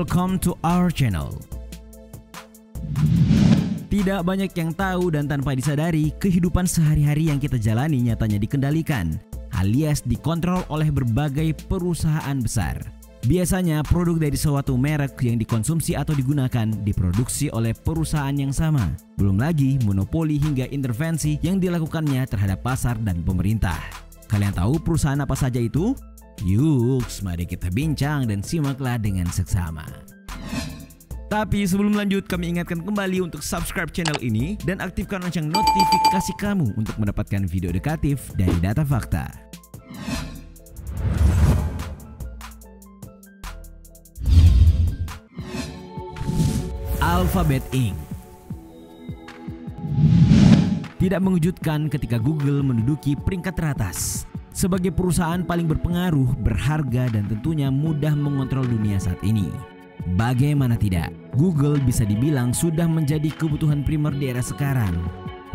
Welcome to our channel. Tidak banyak yang tahu dan tanpa disadari, kehidupan sehari-hari yang kita jalani nyatanya dikendalikan, alias dikontrol oleh berbagai perusahaan besar. Biasanya produk dari suatu merek yang dikonsumsi atau digunakan diproduksi oleh perusahaan yang sama. Belum lagi monopoli hingga intervensi yang dilakukannya terhadap pasar dan pemerintah. Kalian tahu perusahaan apa saja itu? Yuk, mari kita bincang dan simaklah dengan seksama. Tapi sebelum lanjut, kami ingatkan kembali untuk subscribe channel ini dan aktifkan lonceng notifikasi kamu untuk mendapatkan video edukatif dari Data Fakta. Alphabet Inc. Tidak mengejutkan ketika Google menduduki peringkat teratas. Sebagai perusahaan paling berpengaruh, berharga, dan tentunya mudah mengontrol dunia saat ini. Bagaimana tidak, Google bisa dibilang sudah menjadi kebutuhan primer di era sekarang.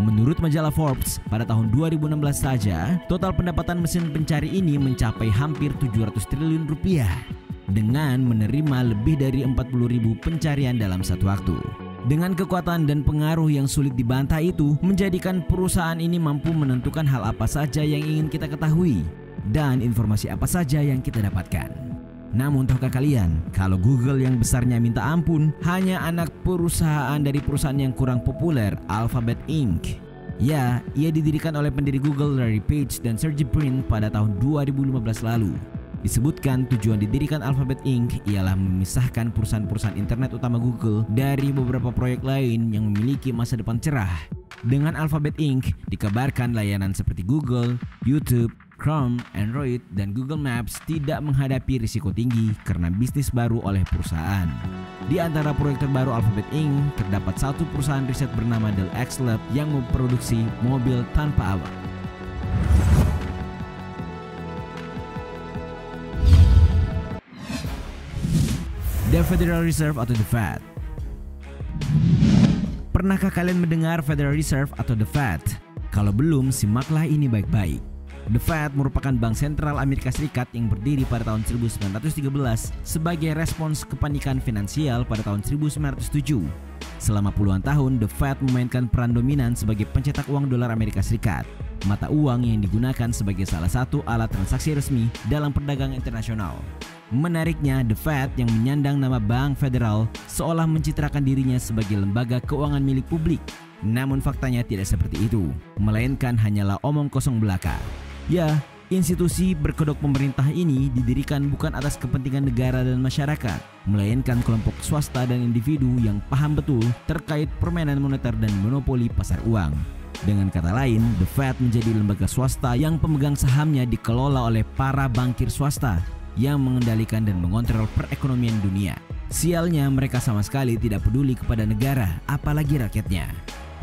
Menurut majalah Forbes, pada tahun 2016 saja, total pendapatan mesin pencari ini mencapai hampir 700 triliun rupiah dengan menerima lebih dari 40.000 pencarian dalam satu waktu. Dengan kekuatan dan pengaruh yang sulit dibantah itu, menjadikan perusahaan ini mampu menentukan hal apa saja yang ingin kita ketahui dan informasi apa saja yang kita dapatkan. Namun tahukah kalian, kalau Google yang besarnya minta ampun hanya anak perusahaan dari perusahaan yang kurang populer, Alphabet Inc. Ya, ia didirikan oleh pendiri Google Larry Page dan Sergey Brin pada tahun 2015 lalu. Disebutkan tujuan didirikan Alphabet Inc. ialah memisahkan perusahaan-perusahaan internet utama Google dari beberapa proyek lain yang memiliki masa depan cerah. Dengan Alphabet Inc. dikabarkan layanan seperti Google, YouTube, Chrome, Android, dan Google Maps tidak menghadapi risiko tinggi karena bisnis baru oleh perusahaan. Di antara proyek terbaru Alphabet Inc. terdapat satu perusahaan riset bernama Dell X Lab yang memproduksi mobil tanpa awak. The Federal Reserve atau The Fed. Pernahkah kalian mendengar Federal Reserve atau The Fed? Kalau belum, simaklah ini baik-baik. The Fed merupakan bank sentral Amerika Serikat yang berdiri pada tahun 1913 sebagai respons kepanikan finansial pada tahun 1907. Selama puluhan tahun, The Fed memainkan peran dominan sebagai pencetak uang dolar Amerika Serikat, mata uang yang digunakan sebagai salah satu alat transaksi resmi dalam perdagangan internasional. Menariknya, The Fed yang menyandang nama Bank Federal seolah mencitrakan dirinya sebagai lembaga keuangan milik publik. Namun faktanya tidak seperti itu, melainkan hanyalah omong kosong belaka. Ya, institusi berkedok pemerintah ini didirikan bukan atas kepentingan negara dan masyarakat, melainkan kelompok swasta dan individu yang paham betul terkait permainan moneter dan monopoli pasar uang. Dengan kata lain, The Fed menjadi lembaga swasta yang pemegang sahamnya dikelola oleh para bankir swasta yang mengendalikan dan mengontrol perekonomian dunia. Sialnya, mereka sama sekali tidak peduli kepada negara, apalagi rakyatnya.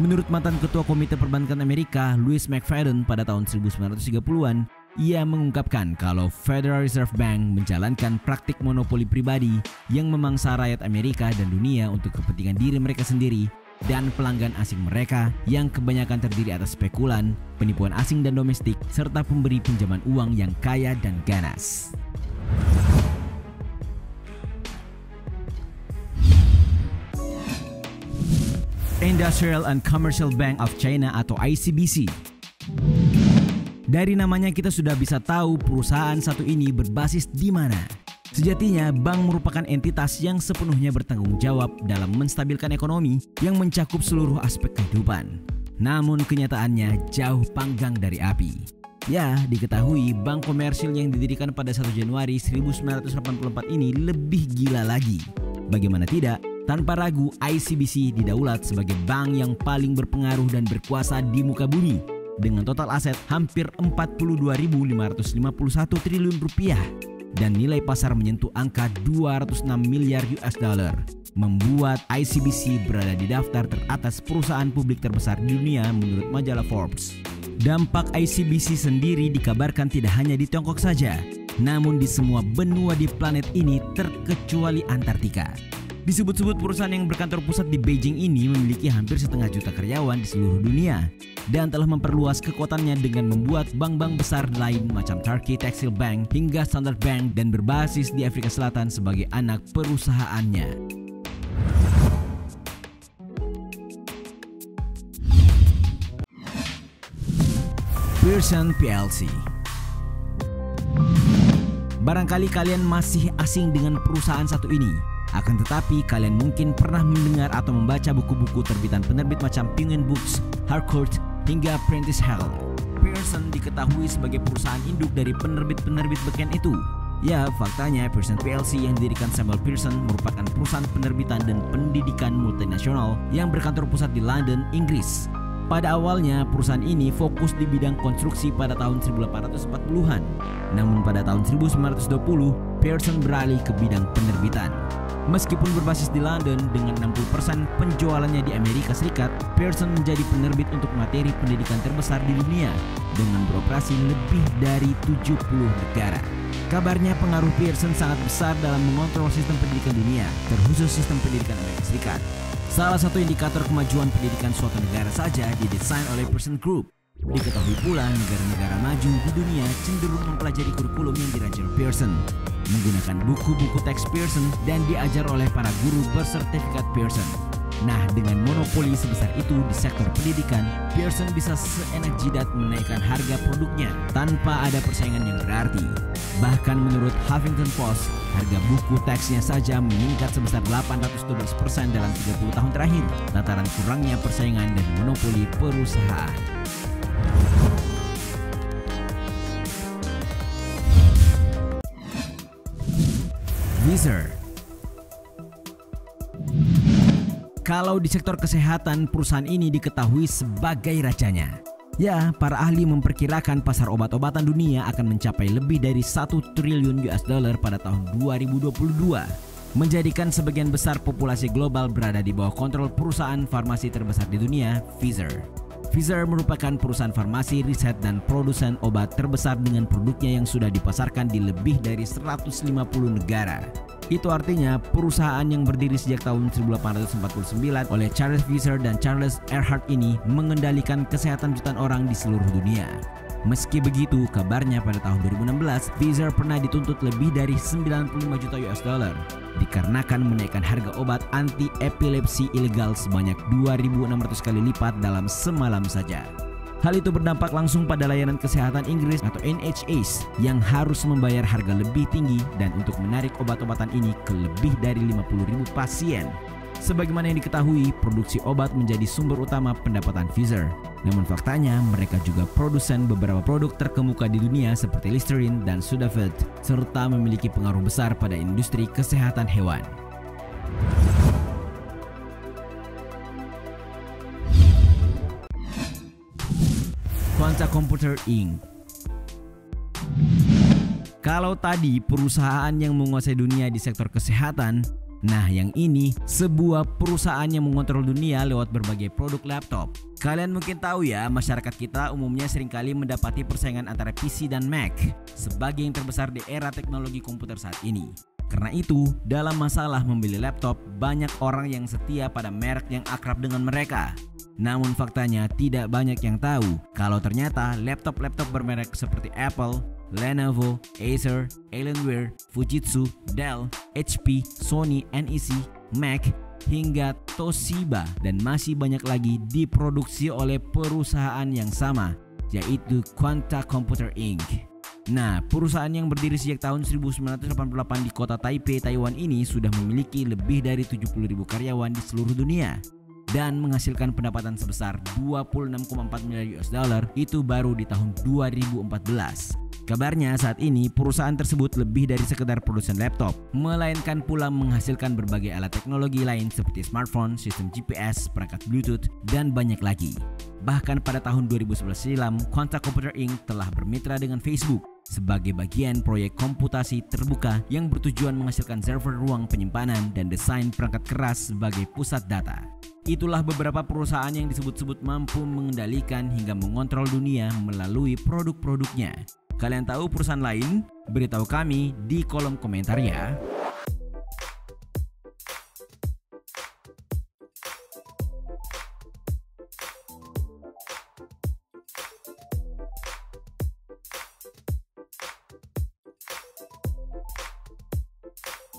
Menurut mantan Ketua Komite Perbankan Amerika, Louis McFadden pada tahun 1930-an, ia mengungkapkan kalau Federal Reserve Bank menjalankan praktik monopoli pribadi yang memangsa rakyat Amerika dan dunia untuk kepentingan diri mereka sendiri dan pelanggan asing mereka yang kebanyakan terdiri atas spekulan, penipuan asing dan domestik, serta pemberi pinjaman uang yang kaya dan ganas. Industrial and Commercial Bank of China atau ICBC. Dari namanya kita sudah bisa tahu perusahaan satu ini berbasis di mana. Sejatinya, bank merupakan entitas yang sepenuhnya bertanggung jawab dalam menstabilkan ekonomi yang mencakup seluruh aspek kehidupan. Namun kenyataannya jauh panggang dari api. Ya, diketahui bank komersil yang didirikan pada 1 Januari 1984 ini lebih gila lagi. Bagaimana tidak? Tanpa ragu, ICBC didaulat sebagai bank yang paling berpengaruh dan berkuasa di muka bumi dengan total aset hampir 42.551 triliun rupiah dan nilai pasar menyentuh angka 206 miliar US dollar, membuat ICBC berada di daftar teratas perusahaan publik terbesar di dunia menurut majalah Forbes. Dampak ICBC sendiri dikabarkan tidak hanya di Tiongkok saja, namun di semua benua di planet ini terkecuali Antartika. Disebut-sebut perusahaan yang berkantor pusat di Beijing ini memiliki hampir 1,5 juta karyawan di seluruh dunia dan telah memperluas kekuatannya dengan membuat bank-bank besar lain macam Turkey Textile Bank hingga Standard Bank dan berbasis di Afrika Selatan sebagai anak perusahaannya. Pearson PLC. Barangkali kalian masih asing dengan perusahaan satu ini. Akan tetapi kalian mungkin pernah mendengar atau membaca buku-buku terbitan penerbit macam Penguin Books, Harcourt, hingga Prentice Hall. Pearson diketahui sebagai perusahaan induk dari penerbit-penerbit beken itu. Ya, faktanya Pearson PLC yang didirikan Samuel Pearson merupakan perusahaan penerbitan dan pendidikan multinasional yang berkantor pusat di London, Inggris. Pada awalnya, perusahaan ini fokus di bidang konstruksi pada tahun 1840-an. Namun pada tahun 1920, Pearson beralih ke bidang penerbitan. Meskipun berbasis di London dengan 60% penjualannya di Amerika Serikat, Pearson menjadi penerbit untuk materi pendidikan terbesar di dunia dengan beroperasi lebih dari 70 negara. Kabarnya pengaruh Pearson sangat besar dalam mengontrol sistem pendidikan dunia, terkhusus sistem pendidikan Amerika Serikat. Salah satu indikator kemajuan pendidikan suatu negara saja didesain oleh Pearson Group. Diketahui pula negara-negara maju di dunia cenderung mempelajari kurikulum yang dirancang Pearson, menggunakan buku-buku teks Pearson dan diajar oleh para guru bersertifikat Pearson. Nah, dengan monopoli sebesar itu di sektor pendidikan, Pearson bisa seenak jidat menaikkan harga produknya tanpa ada persaingan yang berarti. Bahkan menurut Huffington Post, harga buku teksnya saja meningkat sebesar 812% dalam 30 tahun terakhir, lantaran kurangnya persaingan dan monopoli perusahaan. Pfizer. Kalau di sektor kesehatan, perusahaan ini diketahui sebagai rajanya. Ya, para ahli memperkirakan pasar obat-obatan dunia akan mencapai lebih dari 1 triliun US dollar pada tahun 2022, menjadikan sebagian besar populasi global berada di bawah kontrol perusahaan farmasi terbesar di dunia, Pfizer. Pfizer merupakan perusahaan farmasi, riset, dan produsen obat terbesar dengan produknya yang sudah dipasarkan di lebih dari 150 negara. Itu artinya perusahaan yang berdiri sejak tahun 1849 oleh Charles Pfizer dan Charles Earhart ini mengendalikan kesehatan jutaan orang di seluruh dunia. Meski begitu, kabarnya pada tahun 2016 Pfizer pernah dituntut lebih dari 95 juta US dollar dikarenakan menaikkan harga obat anti-epilepsi ilegal sebanyak 2.600 kali lipat dalam semalam saja. Hal itu berdampak langsung pada layanan kesehatan Inggris atau NHS yang harus membayar harga lebih tinggi dan untuk menarik obat-obatan ini ke lebih dari 50.000 pasien. Sebagaimana yang diketahui, produksi obat menjadi sumber utama pendapatan Pfizer. Namun faktanya, mereka juga produsen beberapa produk terkemuka di dunia seperti Listerine dan Sudafed, serta memiliki pengaruh besar pada industri kesehatan hewan. Quanta Computer Inc. Kalau tadi perusahaan yang menguasai dunia di sektor kesehatan, nah yang ini sebuah perusahaan yang mengontrol dunia lewat berbagai produk laptop. Kalian mungkin tahu ya, masyarakat kita umumnya seringkali mendapati persaingan antara PC dan Mac sebagai yang terbesar di era teknologi komputer saat ini. Karena itu, dalam masalah membeli laptop, banyak orang yang setia pada merek yang akrab dengan mereka. Namun faktanya tidak banyak yang tahu kalau ternyata laptop-laptop bermerek seperti Apple, Lenovo, Acer, Alienware, Fujitsu, Dell, HP, Sony, NEC, Mac, hingga Toshiba dan masih banyak lagi diproduksi oleh perusahaan yang sama, yaitu Quanta Computer Inc. Nah, perusahaan yang berdiri sejak tahun 1988 di kota Taipei, Taiwan ini sudah memiliki lebih dari 70.000 karyawan di seluruh dunia dan menghasilkan pendapatan sebesar 26,4 miliar US dollar itu baru di tahun 2014. Kabarnya saat ini perusahaan tersebut lebih dari sekedar produsen laptop, melainkan pula menghasilkan berbagai alat teknologi lain seperti smartphone, sistem GPS, perangkat Bluetooth, dan banyak lagi. Bahkan pada tahun 2011 silam, Quanta Computer Inc. telah bermitra dengan Facebook sebagai bagian proyek komputasi terbuka yang bertujuan menghasilkan server ruang penyimpanan dan desain perangkat keras sebagai pusat data. Itulah beberapa perusahaan yang disebut-sebut mampu mengendalikan hingga mengontrol dunia melalui produk-produknya. Kalian tahu perusahaan lain? Beritahu kami di kolom komentar ya.